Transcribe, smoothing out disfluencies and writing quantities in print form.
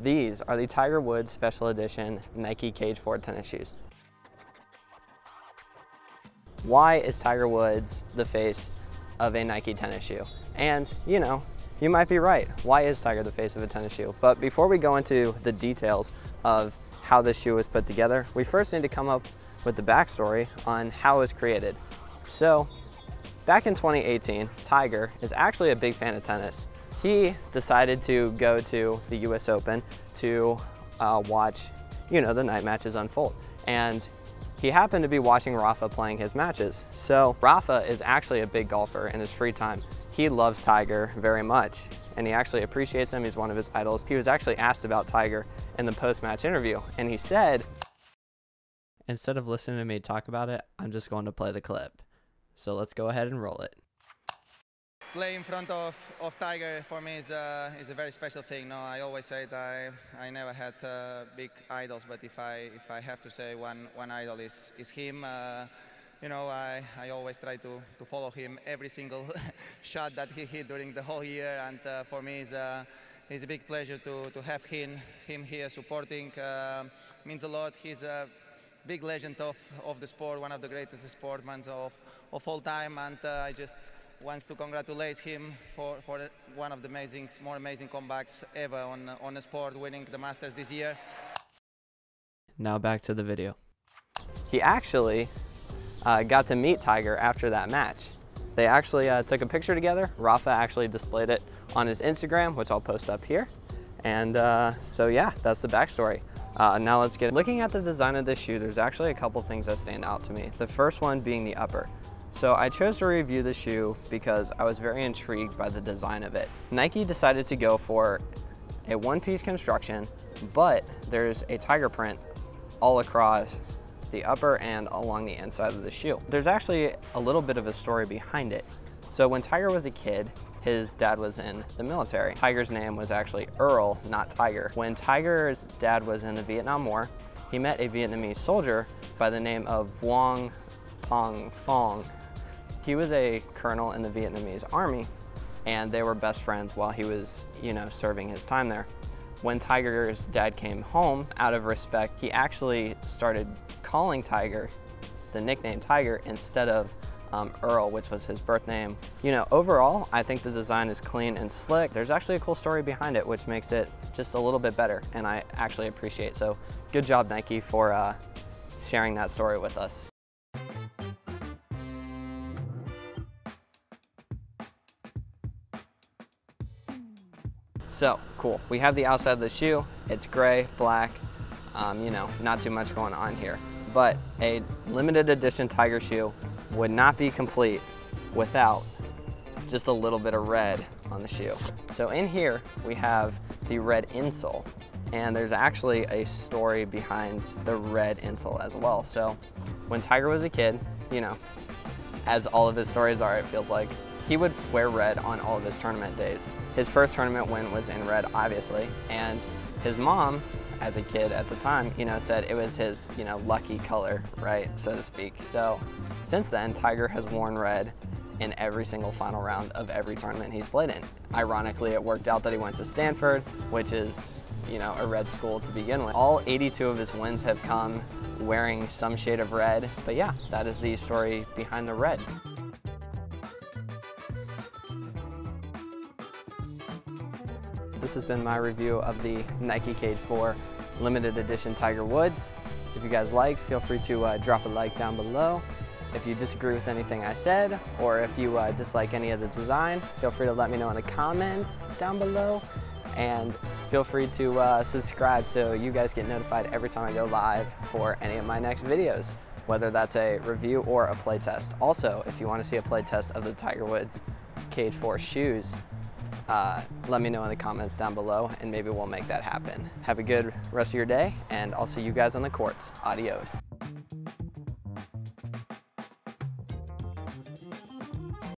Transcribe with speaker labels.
Speaker 1: These are the Tiger Woods Special Edition Nike Cage 4 tennis shoes. Why is Tiger Woods the face of a Nike tennis shoe? And you know, you might be right. Why is Tiger the face of a tennis shoe? But before we go into the details of how this shoe was put together, we first need to come up with the backstory on how it was created. So, back in 2018, Tiger is actually a big fan of tennis. He decided to go to the US Open to watch, you know, the night matches unfold. And he happened to be watching Rafa playing his matches. So Rafa is actually a big golfer in his free time. He loves Tiger very much, and he actually appreciates him. He's one of his idols. He was actually asked about Tiger in the post-match interview, and he said, "Instead of listening to me talk about it, I'm just going to play the clip. So let's go ahead and roll it."
Speaker 2: Play in front of Tiger for me is a very special thing. No, I always say that I never had big idols, but if I have to say one idol is him. You know, I always try to follow him every single shot that he hit during the whole year, and for me it's a big pleasure to have him here supporting. Means a lot. He's a big legend of the sport, one of the greatest sportsmen of all time, and I just wants to congratulate him for one of the more amazing comebacks ever on the sport, winning the Masters this year.
Speaker 1: Now back to the video. He actually got to meet Tiger after that match. They actually took a picture together. Rafa actually displayed it on his Instagram, which I'll post up here. And so yeah, that's the backstory. Now let's get looking at the design of this shoe. There's actually a couple things that stand out to me. The first one being the upper. So I chose to review the shoe because I was very intrigued by the design of it. Nike decided to go for a one-piece construction, but there's a tiger print all across the upper and along the inside of the shoe. There's actually a little bit of a story behind it. So when Tiger was a kid, his dad was in the military. Tiger's name was actually Earl, not Tiger. When Tiger's dad was in the Vietnam War, he met a Vietnamese soldier by the name of Vuong Pong Phong. He was a colonel in the Vietnamese army, and they were best friends while he was, you know, serving his time there. When Tiger's dad came home, out of respect, he actually started calling Tiger the nickname Tiger instead of Earl, which was his birth name. You know, overall, I think the design is clean and slick. There's actually a cool story behind it, which makes it just a little bit better, and I actually appreciate. So good job, Nike, for sharing that story with us. So, cool. We have the outside of the shoe. It's gray, black, you know, not too much going on here. But a limited edition Tiger shoe would not be complete without just a little bit of red on the shoe. So in here, we have the red insole. And there's actually a story behind the red insole as well. So when Tiger was a kid, you know, as all of his stories are, it feels like, he would wear red on all of his tournament days. His first tournament win was in red, obviously, and his mom, as a kid at the time, you know, said it was his, you know, lucky color, right, so to speak. So since then, Tiger has worn red in every single final round of every tournament he's played in. Ironically, it worked out that he went to Stanford, which is, you know, a red school to begin with. All 82 of his wins have come wearing some shade of red, but yeah, that is the story behind the red. This has been my review of the Nike Cage 4 limited edition Tiger Woods. If you guys liked, feel free to drop a like down below. If you disagree with anything I said, or if you dislike any of the design, feel free to let me know in the comments down below. And feel free to subscribe so you guys get notified every time I go live for any of my next videos, whether that's a review or a play test. Also, if you want to see a play test of the Tiger Woods Cage 4 shoes, let me know in the comments down below and maybe we'll make that happen. Have a good rest of your day, and I'll see you guys on the courts. Adios.